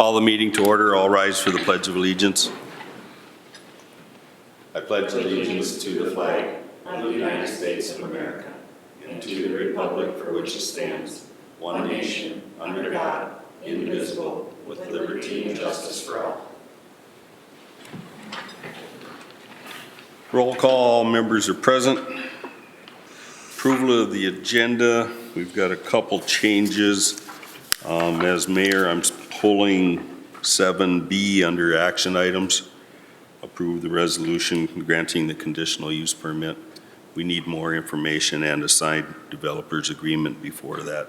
Call the meeting to order. All rise for the Pledge of Allegiance. I pledge Allegiance to the flag of the United States of America and to the republic for which it stands, one nation, under God, indivisible, with liberty and justice for all. Roll call, members are present. Approval of the agenda. We've got a couple changes. As mayor, I'm pulling 7B under action items. Approve the resolution granting the conditional use permit. We need more information and a signed developer's agreement before that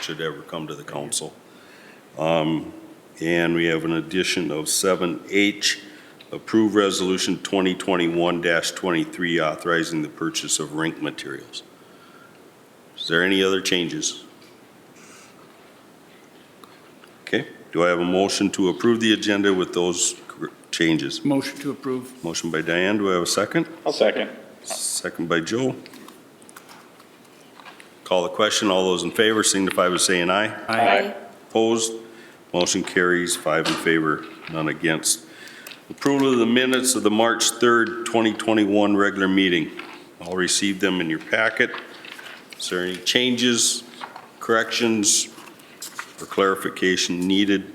should ever come to the council. And we have an addition of 7H, approve resolution 2021-23 authorizing the purchase of rink materials. Is there any other changes? Okay, do I have a motion to approve the agenda with those changes? Motion to approve. Motion by Diane, do I have a second? I'll second. Second by Joe. Call the question. All those in favor signify by saying aye. Aye. Opposed? Motion carries 5 in favor, none against. Approval of the minutes of the March 3rd, 2021 regular meeting. I'll receive them in your packet. Is there any changes, corrections, or clarification needed?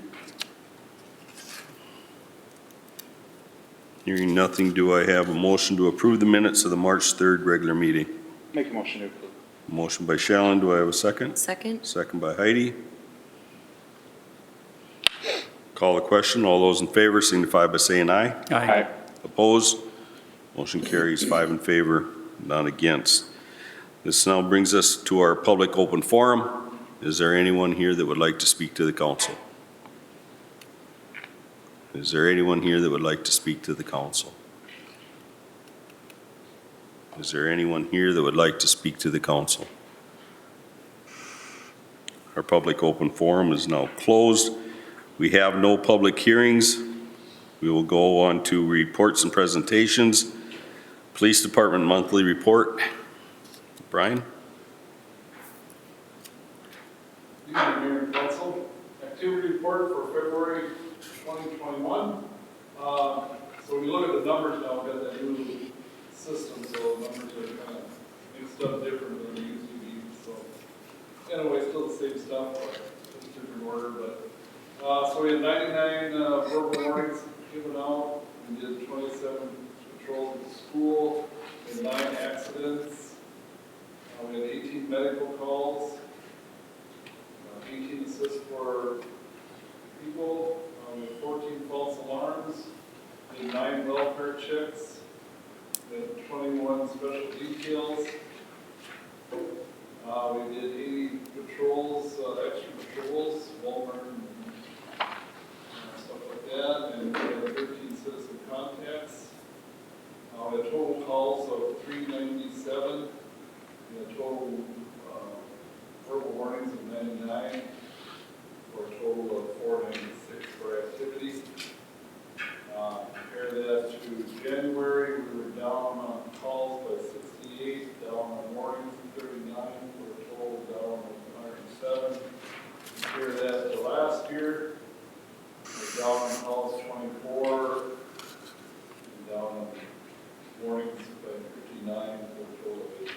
Hearing nothing, do I have a motion to approve the minutes of the March 3rd regular meeting? Make a motion to approve. Motion by Shallon, do I have a second? Second. Second by Heidi. Call the question. All those in favor signify by saying aye. Aye. Opposed? Motion carries 5 in favor, none against. This now brings us to our public open forum. Is there anyone here that would like to speak to the council? Is there anyone here that would like to speak to the council? Is there anyone here that would like to speak to the council? Our public open forum is now closed. We have no public hearings. We will go on to reports and presentations. Police Department monthly report. Brian? Good evening, Mayor and Council. Activity report for February 2021. So when you look at the numbers now, we've got that new system, so the numbers are kind of mixed up different than they used to be. So anyway, still the same stuff, but just different order. But so we had 99 verbal warnings given out. We did 27 patrols at the school and 9 accidents. We had 18 medical calls, 18 assists for people, we had 14 false alarms, we had 9 welfare checks, we had 21 special details, we did 80 patrols, extra patrols, Walmart and stuff like that, and we had 13 citizen contacts. We had total calls of 397. We had total verbal warnings of 99, for a total of 496 for activity. Compare that to January, we were down on calls by 68, down on warnings 39, for a total down of 107. Compare that to last year, we're down on calls 24, and down on warnings by 59, for a total of 83.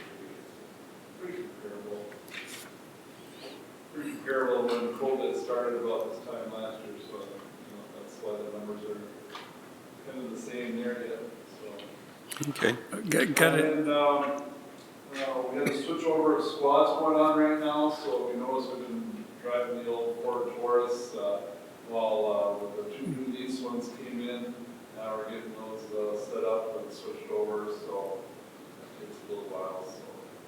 Pretty comparable when COVID started about this time last year, so that's why the numbers are kind of the same there yet. So. Okay. Got it. And we have a switch over of squads going on right now, so we notice we've been driving the old Ford Taurus while the 2 new lease ones came in. Now we're getting those set up and switched over, so it takes a little while. So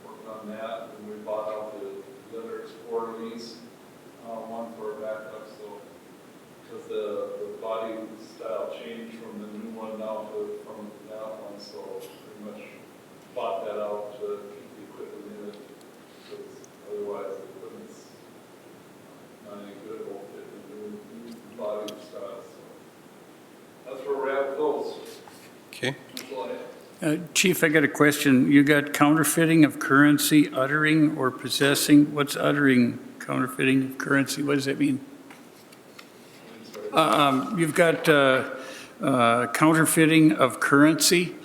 working on that, and we bought out the other Explorer lease, one for a backup, so because the body style changed from the new one now to from that one, so pretty much bought that out to keep the equipment in it, because otherwise the equipment's not any good, it won't fit in the new body style. So that's where we're at with those. Okay. That's all I have. Chief, I got a question. You got counterfeiting of currency, uttering or possessing. What's uttering counterfeiting of currency? What does that mean? Sorry. You've got counterfeiting of currency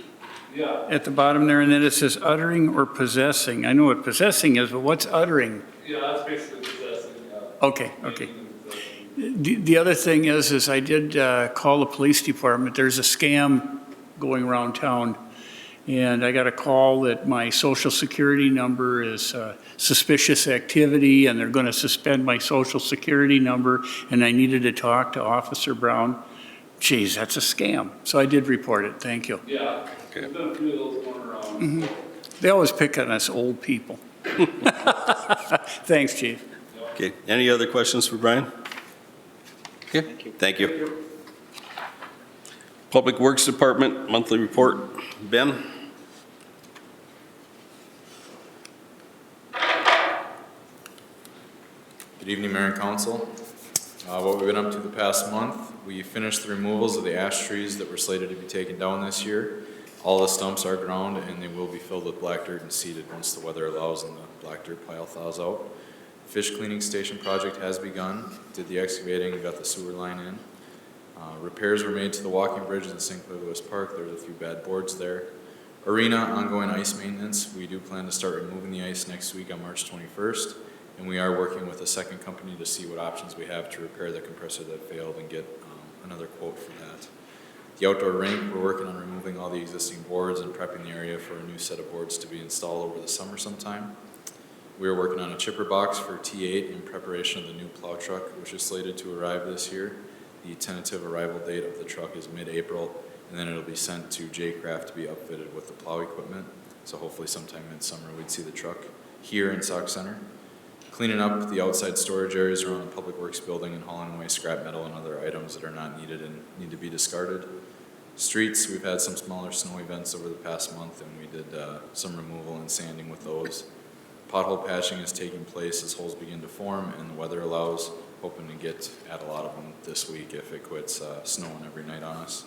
Yeah, at the bottom there, and then it says uttering or possessing. I know what possessing is, but what's uttering? yeah, that's basically possessing. Okay, okay. Making and possessing. The other thing is I did call the police department. There's a scam going around town, and I got a call that my social security number is suspicious activity, and they're going to suspend my social security number, and I needed to talk to Officer Brown. Geez, that's a scam. So I did report it. Thank you. Yeah, Okay. there's been a few of those going around. They always pick on us old people. Thanks, Chief. Okay, any other questions for Brian? Okay, thank you. Public Works Department, monthly report. Ben? Good evening, Mayor and Council. What we've been up to the past month, we finished the removals of the ash trees that were slated to be taken down this year. All the stumps are ground and they will be filled with black dirt and seeded once the weather allows and the black dirt pile thaws out. Fish cleaning station project has begun, did the excavating and got the sewer line in. Repairs were made to the walking bridge in Sinclair Lewis Park. There's a few bad boards there. Arena ongoing ice maintenance. We do plan to start removing the ice next week on March 21st. And we are working with a second company to see what options we have to repair the compressor that failed and get another quote for that. The outdoor rink, we're working on removing all the existing boards and prepping the area for a new set of boards to be installed over the summer sometime. We are working on a chipper box for T8 in preparation of the new plow truck, which is slated to arrive this year. The tentative arrival date of the truck is mid-April, and then it'll be sent to J-Craft to be upfitted with the plow equipment. So hopefully sometime midsummer we'd see the truck here in Sauk Center. Cleaning up the outside storage areas around the Public Works building and hauling away scrap metal and other items that are not needed and need to be discarded. Streets, we've had some smaller snow events over the past month and we did some removal and sanding with those. Pothole patching is taking place as holes begin to form and the weather allows, hoping to get at a lot of them this week if it quits snowing every night on us.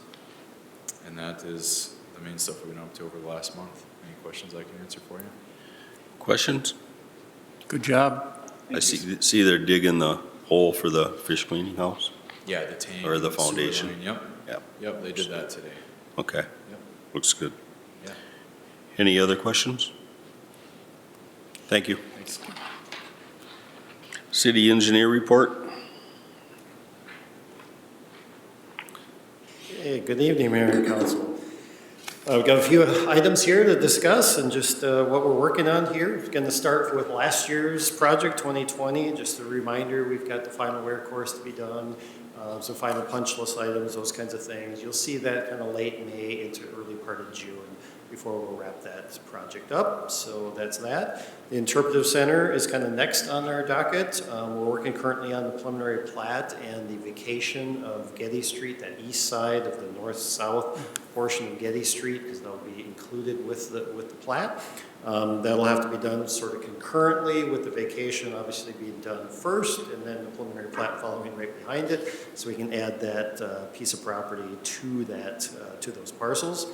And that is the main stuff we've been up to over the last month. Any questions I can answer for you? Questions? Good job. I see they're digging the hole for the fish cleaning house? Yeah, the tank. Or the sewer foundation. line, Yep. Yep. Yep, they did that today. Okay, Yep. looks good. Yeah. Any other questions? Thank you. Thanks. City engineer report? Hey, good evening, Mayor and Council. We've got a few items here to discuss and just what we're working on here. We're going to start with last year's project, 2020. Just a reminder, we've got the final wear course to be done, some final punch list items, those kinds of things. You'll see that kind of late May into early part of June before we'll wrap that project up. So that's that. The interpretive center is kind of next on our docket. We're working currently on the preliminary plat and the vacation of Getty Street, that east side of the north-south portion of Getty Street, because that'll be included with the plat. That'll have to be done sort of concurrently with the vacation obviously being done first, and then the preliminary plat following right behind it, so we can add that piece of property to that to those parcels.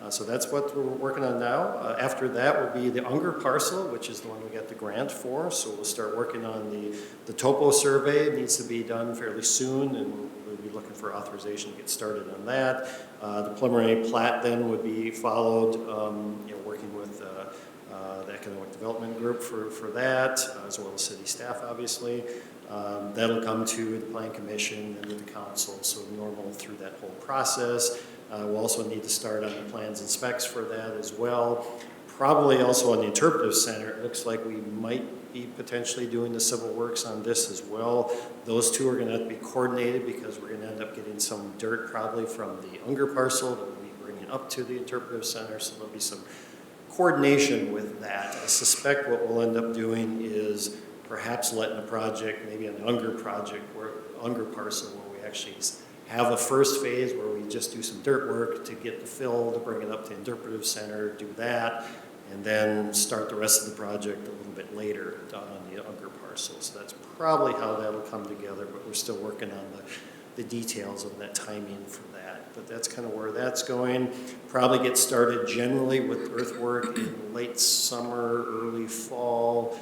So that's what we're working on now. After that will be the Unger parcel, which is the one we got the grant for. So we'll start working on the topo survey. It needs to be done fairly soon, and we'll be looking for authorization to get started on that. The preliminary plat then would be followed, working with the economic development group for that, as well as city staff, obviously. That'll come to the Plan Commission and to the council, so normal through that whole process. We'll also need to start on the plans and specs for that as well. Probably also on the interpretive center, it looks like we might be potentially doing the civil works on this as well. Those two are going to have to be coordinated because we're going to end up getting some dirt probably from the Unger parcel that we'll be bringing up to the interpretive center, so there'll be some coordination with that. I suspect what we'll end up doing is perhaps letting a project, maybe an Unger project, where Unger parcel, where we actually have a first phase where we just do some dirt work to get the fill, to bring it up to the interpretive center, do that, and then start the rest of the project a little bit later on the Unger parcel. So that's probably how that'll come together, but we're still working on the details of that timing for that. But that's kind of where that's going. Probably get started generally with earthwork in late summer, early fall,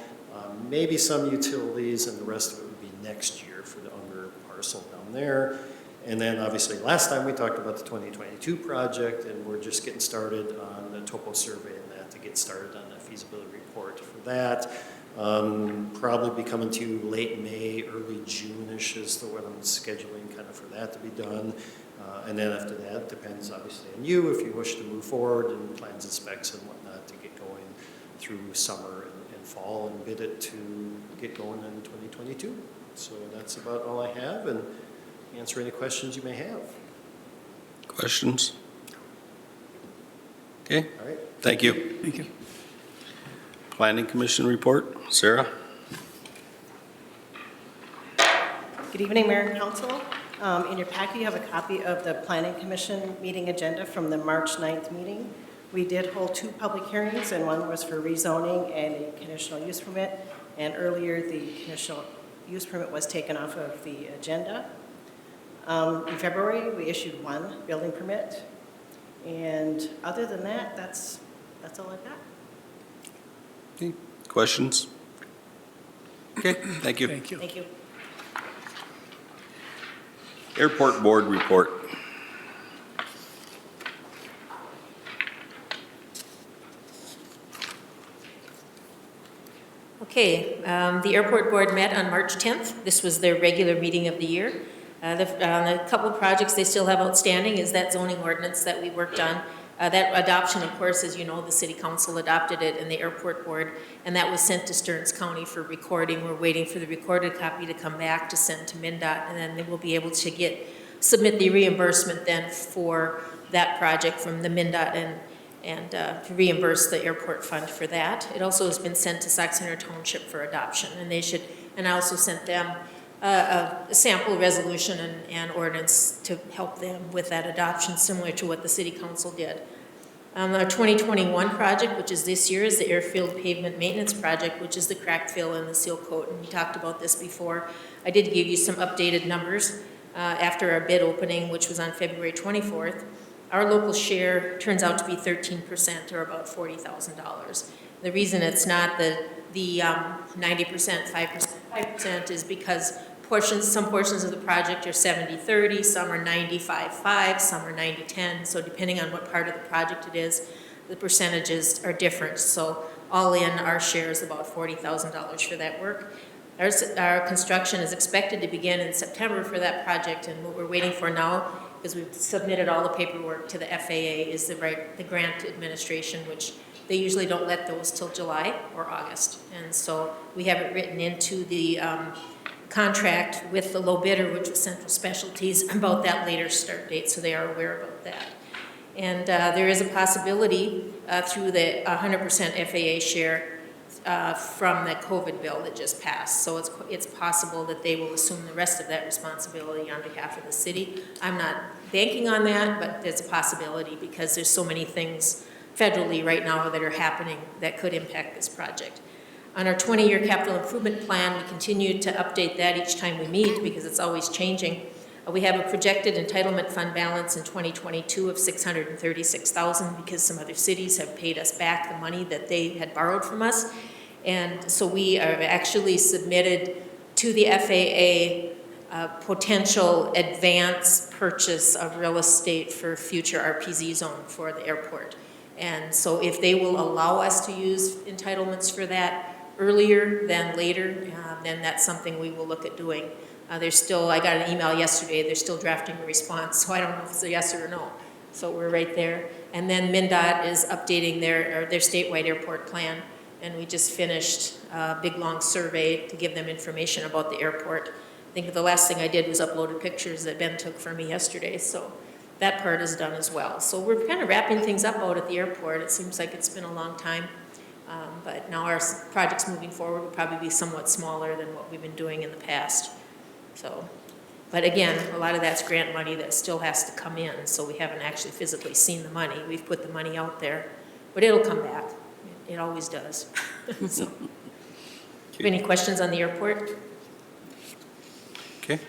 maybe some utilities, and the rest of it would be next year for the Unger parcel down there. And then obviously last time we talked about the 2022 project, and we're just getting started on the topo survey and that to get started on the feasibility report for that. Probably be coming to you late May, early June-ish is the what I'm scheduling kind of for that to be done. And then after that, depends obviously on you if you wish to move forward and plans and specs and whatnot to get going through summer and fall and bid it to get going in 2022. So that's about all I have, and answer any questions you may have. Questions? Okay, All right. thank you. Thank you. Planning Commission report, Sarah? Good evening, Mayor and Council. In your packet, you have a copy of the Planning Commission meeting agenda from the March 9th meeting. We did hold 2 public hearings, and one was for rezoning and a conditional use permit. And earlier, the conditional use permit was taken off of the agenda. In February, we issued 1 building permit. And other than that, that's all I've got. Okay, questions? Okay, thank you. Thank you. Thank you. Airport Board report. Okay, the airport board met on March 10th. This was their regular meeting of the year. The couple of projects they still have outstanding is that zoning ordinance that we worked on. That adoption, of course, as you know, the city council adopted it and the airport board, and that was sent to Stearns County for recording. We're waiting for the recorded copy to come back to send to MnDOT, and then they will be able to submit the reimbursement then for that project from the MnDOT and to reimburse the airport fund for that. It also has been sent to Sauk Center Township for adoption, and I also sent them a sample resolution and ordinance to help them with that adoption, similar to what the city council did. Our 2021 project, which is this year, is the airfield pavement maintenance project, which is the crack fill and the seal coat, and we talked about this before. I did give you some updated numbers after our bid opening, which was on February 24th. Our local share turns out to be 13%, or about $40,000. The reason it's not the 90%, 5% is because some portions of the project are 70-30, some are 95-5, some are 90-10. So depending on what part of the project it is, the percentages are different. So all in, our share is about $40,000 for that work. Our construction is expected to begin in September for that project, and what we're waiting for now, because we've submitted all the paperwork to the FAA, is the grant administration, which they usually don't let those till July or August. And so we have it written into the contract with the low bidder, which was Central Specialties, about that later start date, so they are aware about that. And there is a possibility through the 100% FAA share from the COVID bill that just passed. So it's possible that they will assume the rest of that responsibility on behalf of the city. I'm not banking on that, but there's a possibility because there's so many things federally right now that are happening that could impact this project. On our 20-year capital improvement plan, we continue to update that each time we meet because it's always changing. We have a projected entitlement fund balance in 2022 of $636,000 because some other cities have paid us back the money that they had borrowed from us. And so we are actually submitted to the FAA potential advance purchase of real estate for future RPZ zone for the airport. And so if they will allow us to use entitlements for that earlier than later, then that's something we will look at doing. I got an email yesterday, they're still drafting a response, so I don't know if it's a yes or a no. So we're right there. And then MnDOT is updating their statewide airport plan, and we just finished a big long survey to give them information about the airport. I think the last thing I did was uploaded pictures that Ben took for me yesterday, so that part is done as well. So we're kind of wrapping things up out at the airport. It seems like it's been a long time, but now our projects moving forward will probably be somewhat smaller than what we've been doing in the past. So, but again, a lot of that's grant money that still has to come in, so we haven't actually physically seen the money. We've put the money out there, but it'll come back. It always does. So, any questions on the airport? Okay.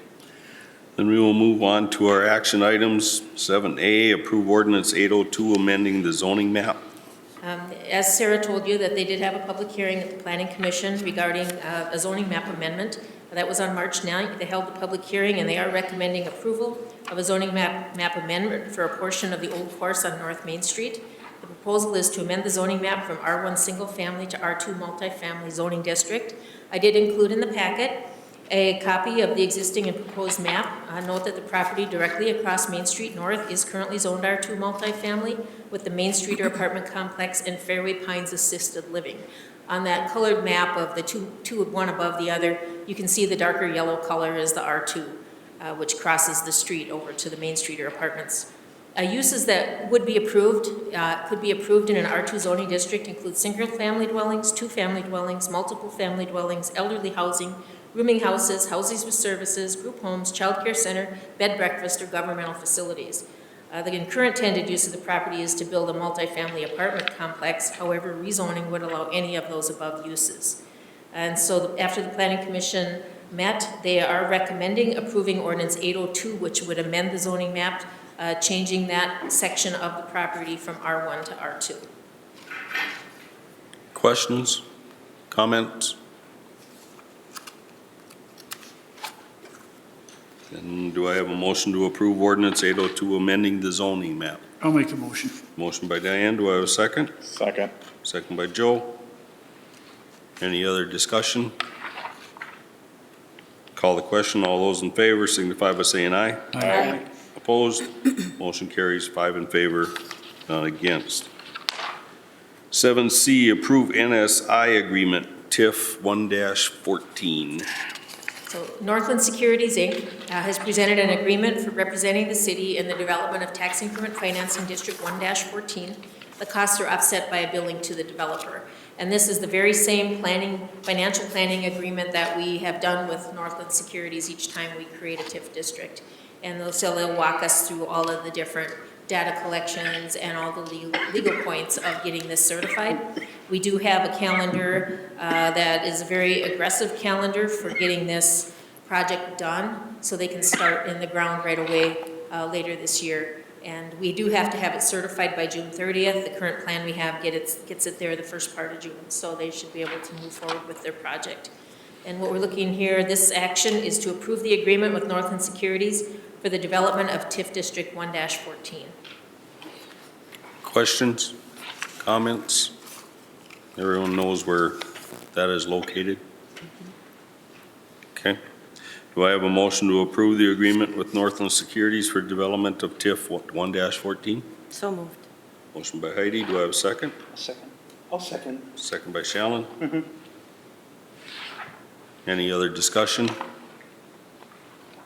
Then we will move on to our action items. 7A, approve ordinance 802, amending the zoning map. As Sarah told you, that they did have a public hearing at the Planning Commission regarding a zoning map amendment. That was on March 9th. They held the public hearing and they are recommending approval. of a zoning map amendment for a portion of the old course on North Main Street. The proposal is to amend the zoning map from R1 single family to R2 multifamily zoning district. I did include in the packet a copy of the existing and proposed map. Note that the property directly across Main Street North is currently zoned R2 multifamily with the Main Streeter apartment complex and Fairway Pines assisted living. On that colored map of the two one above the other, you can see the darker yellow color is the R2, which crosses the street over to the Main Streeter apartments. Uses that would be approved, could be approved in an R2 zoning district include single-family dwellings, two-family dwellings, multiple family dwellings, elderly housing, rooming houses, houses with services, group homes, child care center, bed breakfast, or governmental facilities. The current intended use of the property is to build a multifamily apartment complex. However, rezoning would allow any of those above uses. And so after the Planning Commission met, they are recommending approving Ordinance 802, which would amend the zoning map, changing that section of the property from R1 to R2. Questions? Comments? And do I have a motion to approve ordinance 802 amending the zoning map? I'll make the motion. Motion by Diane, do I have a second? Second. Second by Joe. Any other discussion? Call the question. All those in favor signify by saying aye. Aye. Opposed? Motion carries 5 in favor, none against. 7C, approve NSI agreement, TIF 1-14. So Northland Securities, Inc. Has presented an agreement for representing the city in the development of tax increment financing District 1-14. The costs are offset by a billing to the developer. And this is the very same financial planning agreement that we have done with Northland Securities each time we create a TIF district. And so they'll walk us through all of the different data collections and all the legal points of getting this certified. We do have a calendar that is a very aggressive calendar for getting this project done so they can start in the ground right away later this year. And we do have to have it certified by June 30th. The current plan we have gets it there the first part of June, so they should be able to move forward with their project. And what we're looking here, this action is to approve the agreement with Northland Securities for the development of TIF District 1-14. Questions? Comments? Everyone knows where that is located? Okay. Do I have a motion to approve the agreement with Northland Securities for development of TIF 1-14? So moved. Motion by Heidi. Do I have a second? Second. I'll second. Second by Shallen. Any other discussion?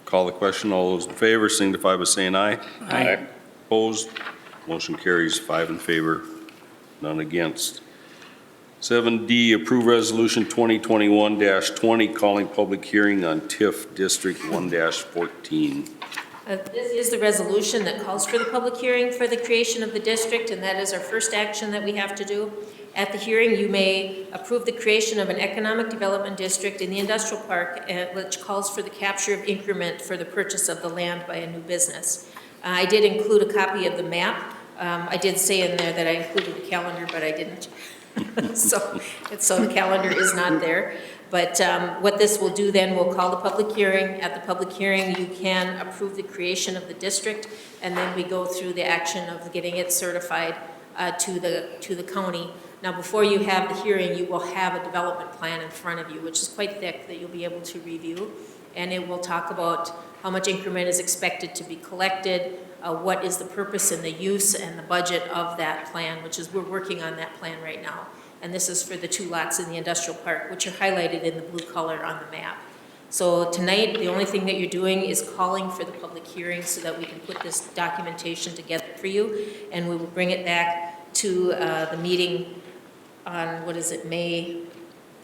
Call the question. All those in favor signify by saying aye. Aye. Opposed? Motion carries 5 in favor, none against. 7D, approve resolution 2021-20 calling public hearing on TIF District 1-14. This is the resolution that calls for the public hearing for the creation of the district, and that is our first action that we have to do. At the hearing, you may approve the creation of an economic development district in the industrial park, which calls for the capture of increment for the purchase of the land by a new business. I did include a copy of the map. I did say in there that I included the calendar, but I didn't. so the calendar is not there. But what this will do then, we'll call the public hearing. At the public hearing, you can approve the creation of the district, and then we go through the action of getting it certified to the county. Now, before you have the hearing, you will have a development plan in front of you, which is quite thick, that you'll be able to review. And it will talk about how much increment is expected to be collected, what is the purpose and the use and the budget of that plan, which is, we're working on that plan right now. And this is for the 2 lots in the industrial park, which are highlighted in the blue color on the map. So tonight, the only thing that you're doing is calling for the public hearing so that we can put this documentation together for you, and we will bring it back to the meeting on, what is it, May,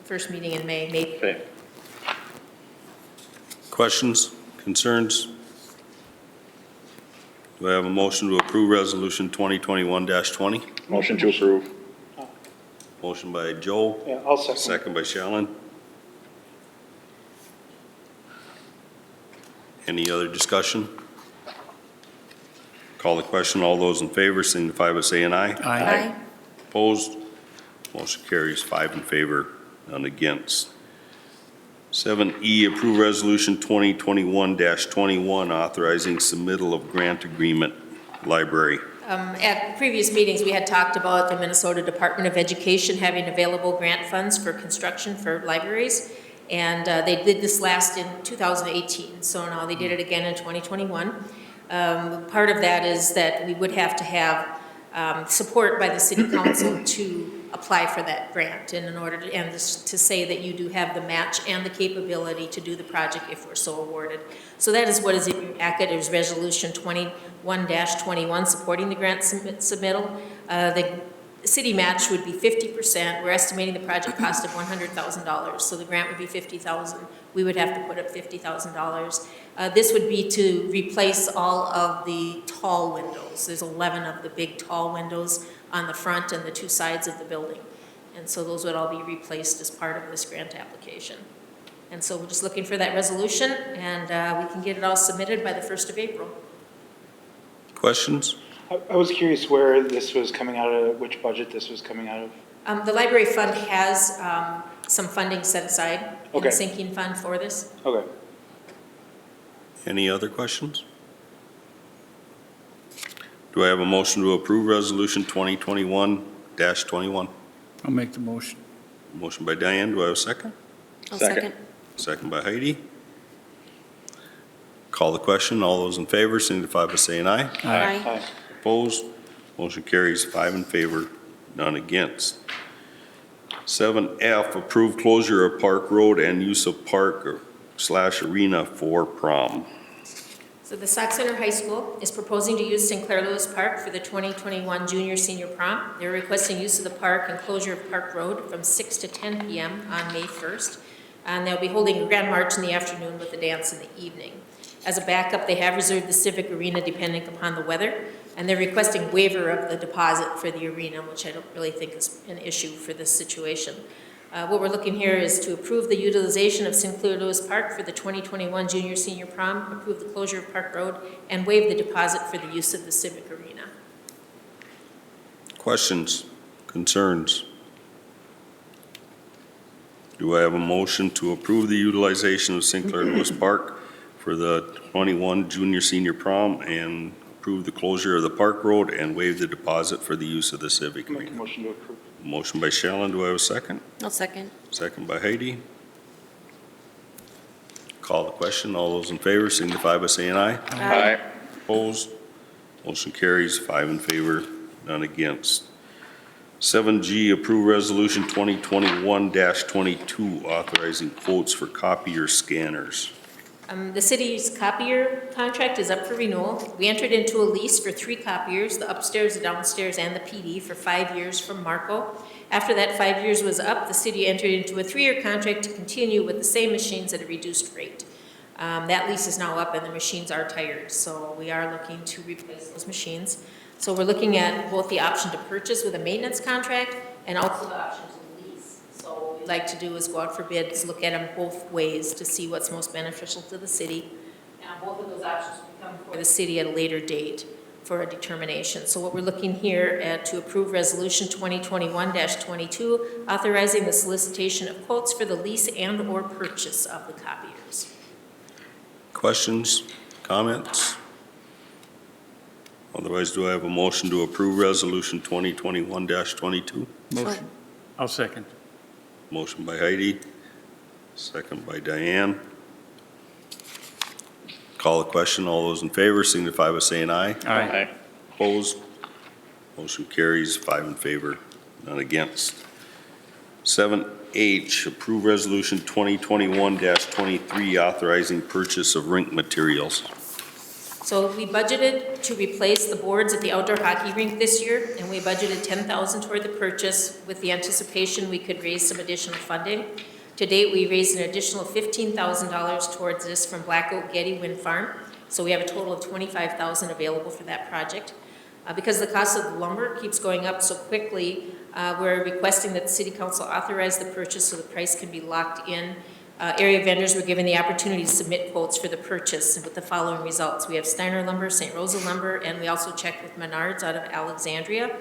first meeting in May. Okay. Questions, concerns? Do I have a motion to approve resolution 2021-20? Motion to approve. Motion by Joe, Yeah, I'll second. second by Shallen. Any other discussion? Call the question. All those in favor signify by saying aye. Aye. Opposed? Motion carries 5 in favor, none against. 7E, approve resolution 2021-21, authorizing submittal of grant agreement, library. At previous meetings, we had talked about the Minnesota Department of Education having available grant funds for construction for libraries. And they did this last in 2018, so now they did it again in 2021. Part of that is that we would have to have support by the city council to apply for that grant, and in order to, and this, to say that you do have the match and the capability to do the project if we're so awarded. So that is what is in your packet. It is resolution 21-21 supporting the grant submittal. The city match would be 50%. We're estimating the project cost of $100,000, so the grant would be $50,000. We would have to put up $50,000. This would be to replace all of the tall windows. There's 11 of the big tall windows on the front and the two sides of the building. And so those would all be replaced as part of this grant application. And so we're just looking for that resolution, and we can get it all submitted by the 1st of April. Questions? I was curious where this was coming out of, which budget this was coming out of. The library fund has some funding set aside in Okay. the sinking fund for this. Okay. Any other questions? Do I have a motion to approve resolution 2021-21? I'll make the motion. Motion by Diane, do I have a second? I'll Second. Second by Heidi. Call the question. All those in favor signify by saying aye. Aye. Opposed? Motion carries 5 in favor, none against. 7F, approve closure of Park Road and use of park/arena for prom. So the Sauk Center High School is proposing to use Sinclair Lewis Park for the 2021 Junior Senior Prom. They're requesting use of the park and closure of Park Road from 6 to 10 p.m. on May 1st. And they'll be holding a grand march in the afternoon with a dance in the evening. As a backup, they have reserved the Civic Arena depending upon the weather, and they're requesting waiver of the deposit for the arena, which I don't really think is an issue for this situation. What we're looking here is to approve the utilization of Sinclair Lewis Park for the 2021 Junior Senior Prom, approve the closure of Park Road, and waive the deposit for the use of the Civic Arena. Questions, concerns? Do I have a motion to approve the utilization of Sinclair Lewis Park for the 21 Junior Senior Prom and approve the closure of the Park Road and waive the deposit for the use of the Civic Make a Arena? motion to approve. Motion by Shellen, do I have a second? I'll second. Second by Heidi. Call the question. All those in favor signify by saying aye. Aye. Opposed? Motion carries 5 in favor, none against. 7G, approve resolution 2021-22, authorizing quotes for copier scanners. The city's copier contract is up for renewal. We entered into a lease for 3 copiers, the upstairs, the downstairs, and the PD for 5 years from Marco. After that 5 years was up, the city entered into a 3-year contract to continue with the same machines at a reduced rate. That lease is now up and the machines are tired, so we are looking to replace those machines. So we're looking at both the option to purchase with a maintenance contract and also the option to lease. So what we'd like to do is go out for bids, look at them both ways to see what's most beneficial to the city. And both of those options will come before the city at a later date for a determination. So what we're looking here at to approve resolution 2021-22, authorizing the solicitation of quotes for the lease and or purchase of the copiers. Questions, comments? Otherwise, do I have a motion to approve resolution 2021-22? Motion. I'll second. Motion by Heidi, second by Diane. Call the question. All those in favor signify by saying aye. Aye. Opposed? Motion carries 5 in favor, none against. 7H, approve resolution 2021-23, authorizing purchase of rink materials. So we budgeted to replace the boards at the outdoor hockey rink this year, and we budgeted $10,000 toward the purchase with the anticipation we could raise some additional funding. To date, we raised an additional $15,000 towards this from Black Oak Getty Wind Farm. So we have a total of $25,000 available for that project. Because the cost of the lumber keeps going up so quickly, we're requesting that the City Council authorize the purchase so the price can be locked in. Area vendors were given the opportunity to submit quotes for the purchase with the following results. We have Steiner Lumber, St. Rosa Lumber, and we also checked with Menards out of Alexandria.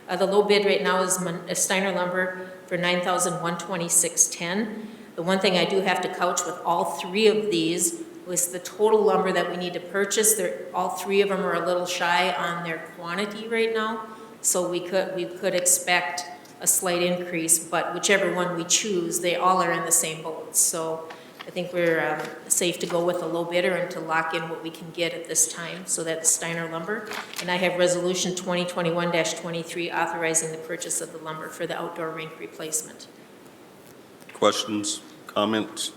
The low bid right now is Steiner Lumber for $9,126.10. The one thing I do have to couch with all three of these was the total lumber that we need to purchase. All three of them are a little shy on their quantity right now, so we could expect a slight increase, but whichever one we choose, they all are in the same boat. So I think we're safe to go with a low bidder and to lock in what we can get at this time. So that's Steiner Lumber. And I have Resolution 2021-23 authorizing the purchase of the lumber for the outdoor rink replacement. Questions, comments?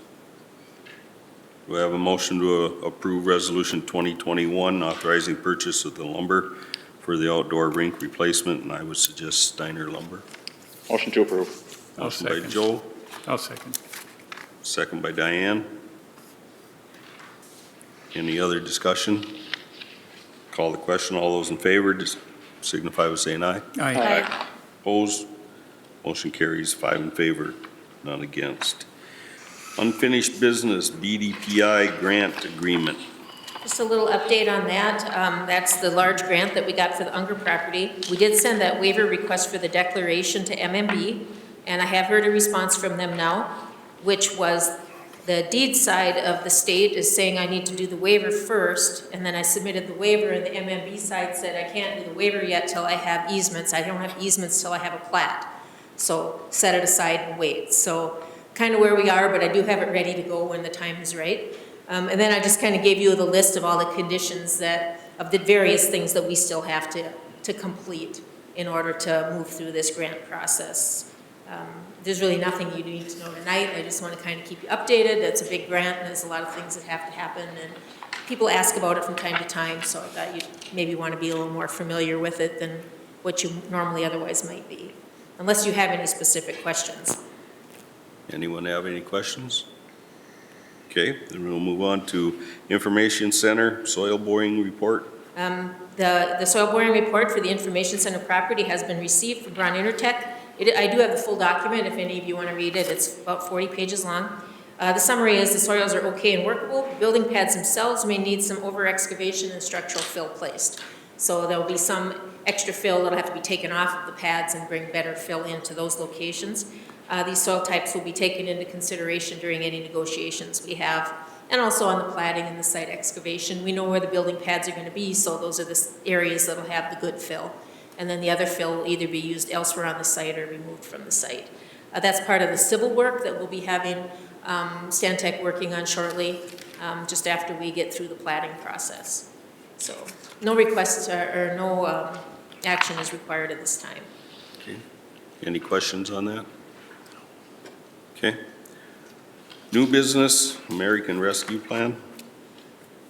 Do we have a motion to approve Resolution 2021 authorizing purchase of the lumber for the outdoor rink replacement? And I would suggest Steiner Lumber. Motion to approve. I'll Motion by second. Joe, I'll second. second by Diane. Any other discussion? Call the question. All those in favor, just signify by saying aye. Aye. Opposed? Motion carries 5 in favor, none against. Unfinished business, BDPI grant agreement. Just a little update on that. That's the large grant that we got for the Unger property. We did send that waiver request for the declaration to MMB, and I have heard a response from them now, which was the deed side of the state is saying I need to do the waiver first, and then I submitted the waiver, and the MMB side said I can't do the waiver yet till I have easements. I don't have easements till I have a plat. So set it aside and wait. So kind of where we are, but I do have it ready to go when the time is right. And then I just kind of gave you the list of all the conditions of the various things that we still have to complete in order to move through this grant process. There's really nothing you need to know tonight. I just want to kind of keep you updated. It's a big grant, and there's a lot of things that have to happen, and people ask about it from time to time, so I thought you'd maybe want to be a little more familiar with it than what you normally otherwise might be, unless you have any specific questions. Anyone have any questions? Okay, then we'll move on to Information Center Soil Boring Report. The soil boring report for the Information Center property has been received from Braun Intertech. I do have the full document if any of you want to read it. It's about 40 pages long. The summary is the soils are okay and workable. Building pads themselves may need some over excavation and structural fill placed. So there'll be some extra fill that'll have to be taken off of the pads and bring better fill into those locations. These soil types will be taken into consideration during any negotiations we have, and also on the platting and the site excavation. We know where the building pads are going to be, so those are the areas that'll have the good fill. And then the other fill will either be used elsewhere on the site or removed from the site. That's part of the civil work that we'll be having Stantec working on shortly, just after we get through the platting process. So no requests or no action is required at this time. Okay. Any questions on that? Okay. New business, American Rescue Plan.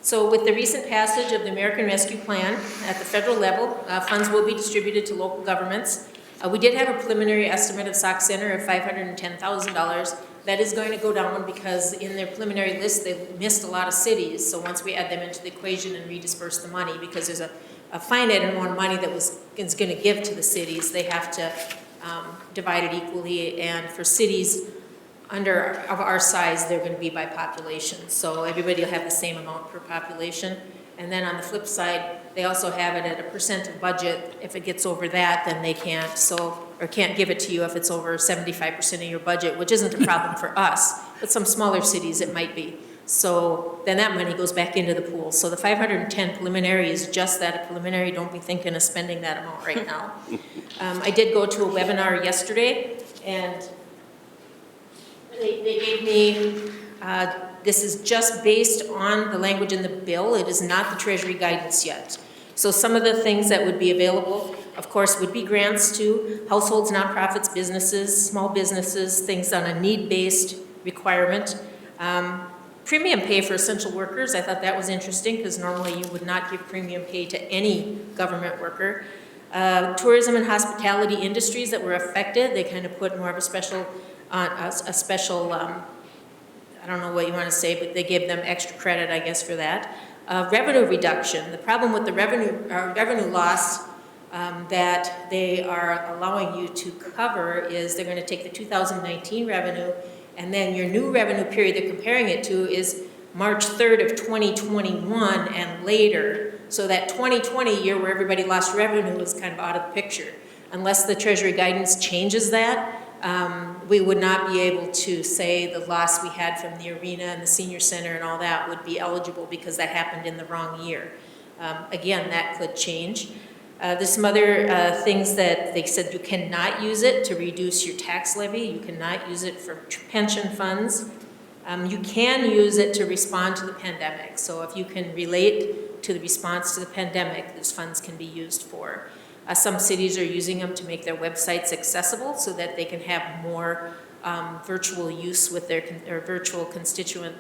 So with the recent passage of the American Rescue Plan at the federal level, funds will be distributed to local governments. We did have a preliminary estimate of Sauk Center of $510,000. That is going to go down because in their preliminary list, they missed a lot of cities. So once we add them into the equation and redisperse the money, because there's a finite amount of money that is going to give to the cities, they have to divide it equally. And for cities of our size, they're going to be by population. So everybody will have the same amount per population. And then on the flip side, they also have it at a percent of budget. If it gets over that, then they can't. Or can't give it to you if it's over 75% of your budget, which isn't a problem for us, but some smaller cities it might be. So then that money goes back into the pool. So the 510 preliminary is just that, a preliminary. Don't be thinking of spending that amount right now. I did go to a webinar yesterday, and they gave me, this is just based on the language in the bill. It is not the Treasury guidance yet. So some of the things that would be available, of course, would be grants to households, nonprofits, businesses, small businesses, things on a need-based requirement. Premium pay for essential workers, I thought that was interesting because normally you would not give premium pay to any government worker. Tourism and hospitality industries that were affected, they kind of put more of a special, I don't know what you want to say, but they gave them extra credit, I guess, for that. Revenue reduction. The problem with the revenue loss that they are allowing you to cover is they're going to take the 2019 revenue, and then your new revenue period they're comparing it to is March 3rd of 2021 and later. So that 2020 year where everybody lost revenue is kind of out of the picture. Unless the Treasury guidance changes that, we would not be able to say the loss we had from the arena and the senior center and all that would be eligible because that happened in the wrong year. Again, that could change. There's some other things that they said you cannot use it to reduce your tax levy. You cannot use it for pension funds. You can use it to respond to the pandemic. So if you can relate to the response to the pandemic, those funds can be used for. Some cities are using them to make their websites accessible so that they can have more virtual use with their virtual constituent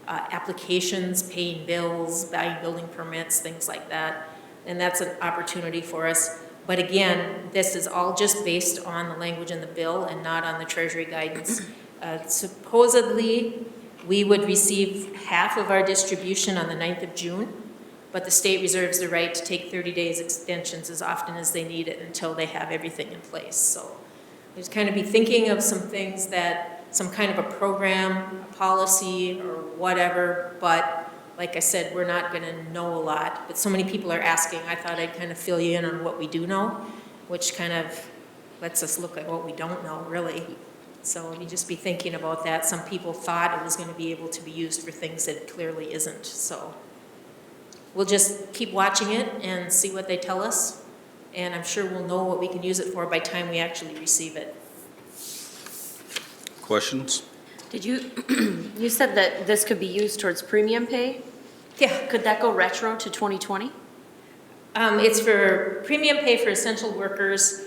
applications, paying bills, buying building permits, things like that. And that's an opportunity for us. But again, this is all just based on the language in the bill and not on the Treasury guidance. Supposedly, we would receive half of our distribution on the 9th of June, but the state reserves the right to take 30 days extensions as often as they need it until they have everything in place. So just kind of be thinking of some things that, some kind of a program, a policy, or whatever, but like I said, we're not going to know a lot. But so many people are asking, I thought I'd kind of fill you in on what we do know, which kind of lets us look at what we don't know, really. So you just be thinking about that. Some people thought it was going to be able to be used for things that it clearly isn't. So we'll just keep watching it and see what they tell us. And I'm sure we'll know what we can use it for by the time we actually receive it. Questions? Did you, you said that this could be used towards premium pay? Yeah. Could that go retro to 2020? It's for premium pay for essential workers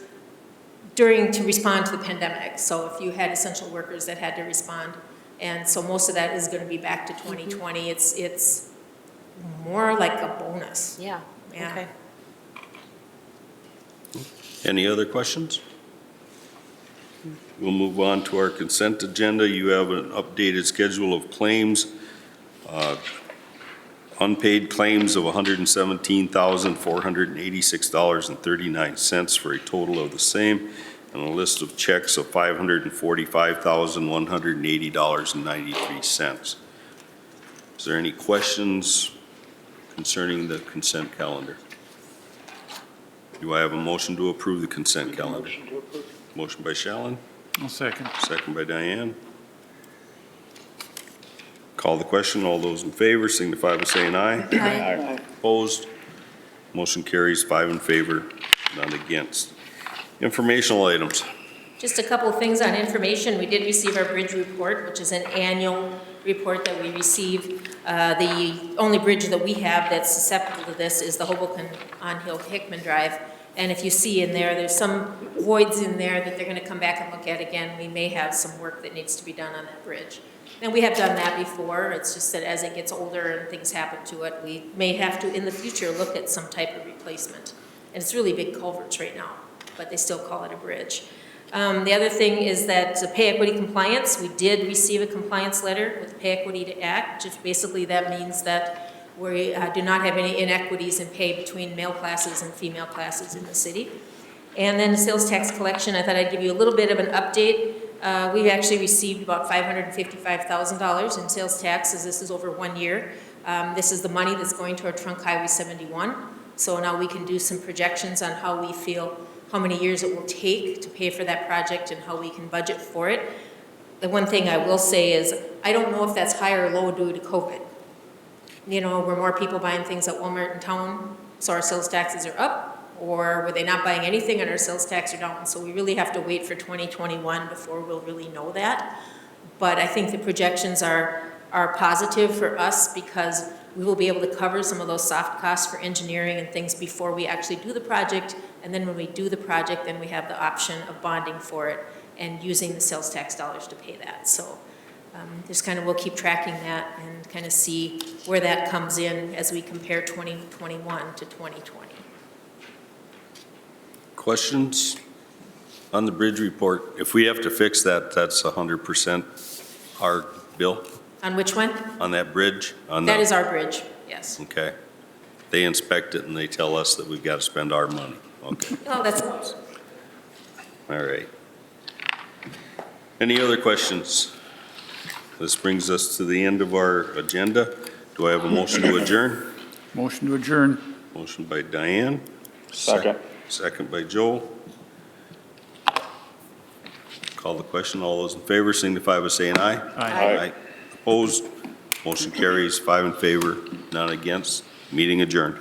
to respond to the pandemic. So if you had essential workers that had to respond, and so most of that is going to be back to 2020. It's more like a bonus. Yeah, Yeah. okay. Any other questions? We'll move on to our consent agenda. You have an updated schedule of claims. Unpaid claims of $117,486.39 for a total of the same, and a list of checks of $545,180.93. Is there any questions concerning the consent calendar? Do I have a motion to approve the consent calendar? Motion to approve. Motion by Shallon, I'll second. second by Diane. Call the question. All those in favor signify by saying aye. Aye. Opposed? Motion carries 5 in favor, none against. Informational items. Just a couple of things on information. We did receive our bridge report, which is an annual report that we receive. The only bridge that we have that's susceptible to this is the Hoboken on Hill Hickman Drive. And if you see in there, there's some voids in there that they're going to come back and look at again. We may have some work that needs to be done on that bridge. And we have done that before. It's just that as it gets older and things happen to it, we may have to, in the future, look at some type of replacement. And it's really big culverts right now, but they still call it a bridge. The other thing is that pay equity compliance, we did receive a compliance letter with Pay Equity to Act. Just basically that means that we do not have any inequities in pay between male classes and female classes in the city. And then sales tax collection, I thought I'd give you a little bit of an update. We've actually received about $555,000 in sales taxes. This is over 1 year. This is the money that's going to our trunk Highway 71. So now we can do some projections on how we feel, how many years it will take to pay for that project and how we can budget for it. The one thing I will say is, I don't know if that's high or low due to COVID. You know, were more people buying things at Walmart in town, so our sales taxes are up? Or were they not buying anything and our sales tax are down? So we really have to wait for 2021 before we'll really know that. But I think the projections are positive for us because we will be able to cover some of those soft costs for engineering and things before we actually do the project. And then when we do the project, then we have the option of bonding for it and using the sales tax dollars to pay that. So just kind of we'll keep tracking that and kind of see where that comes in as we compare 2021 to 2020. Questions on the bridge report? If we have to fix that, that's 100% our bill On which one? on that bridge? That is our bridge, yes. Okay. They inspect it and they tell us that we've got to spend our money. Okay, Oh, that's, all right. Any other questions? This brings us to the end of our agenda. Do I have a motion to adjourn? Motion to adjourn. Motion by Diane. Second. Second by Joe. Call the question. All those in favor signify by saying aye. Aye. Opposed? Motion carries 5 in favor, none against. Meeting adjourned.